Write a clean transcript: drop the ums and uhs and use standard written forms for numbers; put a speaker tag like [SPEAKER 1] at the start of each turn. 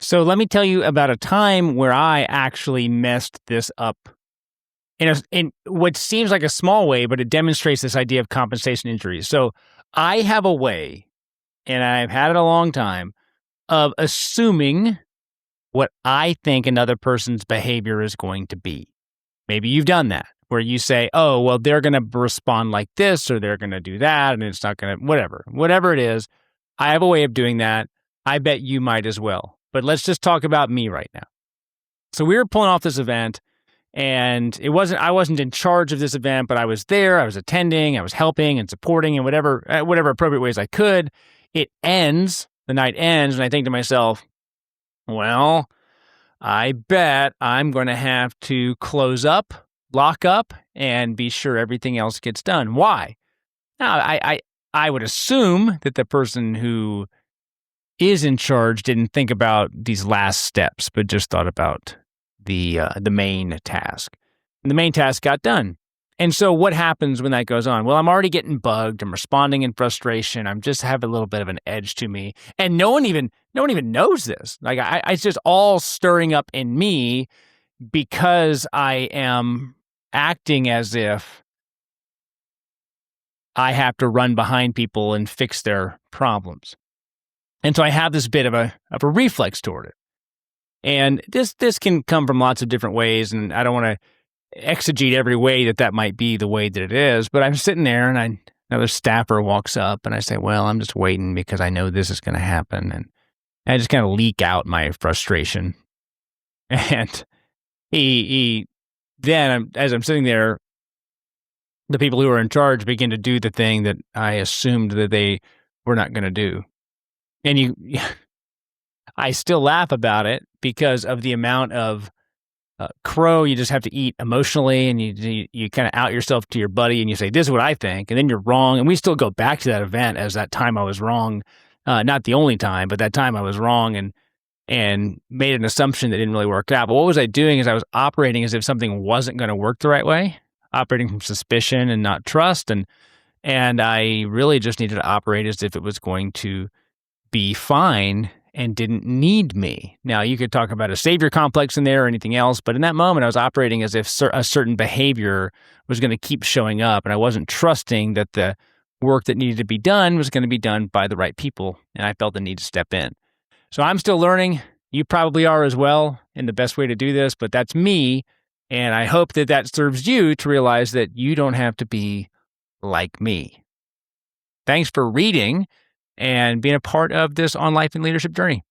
[SPEAKER 1] So let me tell you about a time where I actually messed this up in what seems like a small way, but it demonstrates this idea of compensation injuries. So I have a way, and I've had it a long time, of assuming what I think another person's behavior is going to be. Maybe you've done that where you say, oh, well, they're going to respond like this or they're going to do that and it's not going to, whatever it is. I have a way of doing that. I bet you might as well. But let's just talk about me right now. So we were pulling off this event and I wasn't in charge of this event, but I was there, I was attending, I was helping and supporting in whatever appropriate ways I could. The night ends, and I think to myself, well, I bet I'm going to have to close up, lock up, and be sure everything else gets done. Why? Now, I would assume that the person who is in charge didn't think about these last steps, but just thought about the main task. And the main task got done. And so what happens when that goes on? Well, I'm already getting bugged. I'm responding in frustration. I'm just have a little bit of an edge to me. And no one even knows this. Like it's just all stirring up in me because I am acting as if I have to run behind people and fix their problems. And so I have this bit of a reflex toward it. And this can come from lots of different ways, and I don't want to exegete every way that might be the way that it is, but I'm sitting there and another staffer walks up and I say, well, I'm just waiting because I know this is going to happen. And I just kind of leak out my frustration. And as I'm sitting there, the people who are in charge begin to do the thing that I assumed that they were not going to do. And I still laugh about it because of the amount of crow you just have to eat emotionally, and you kind of out yourself to your buddy and you say, this is what I think, and then you're wrong. And we still go back to that event as that time I was wrong. Not the only time, but that time I was wrong and made an assumption that didn't really work out. But what was I doing is I was operating as if something wasn't going to work the right way, operating from suspicion and not trust. And I really just needed to operate as if it was going to be fine and didn't need me. Now, you could talk about a savior complex in there or anything else, but in that moment, I was operating as if a certain behavior was going to keep showing up, and I wasn't trusting that the work that needed to be done was going to be done by the right people, and I felt the need to step in. So I'm still learning. You probably are as well in the best way to do this, but that's me, and I hope that serves you to realize that you don't have to be like me. Thanks for reading and being a part of this On Life and Leadership journey.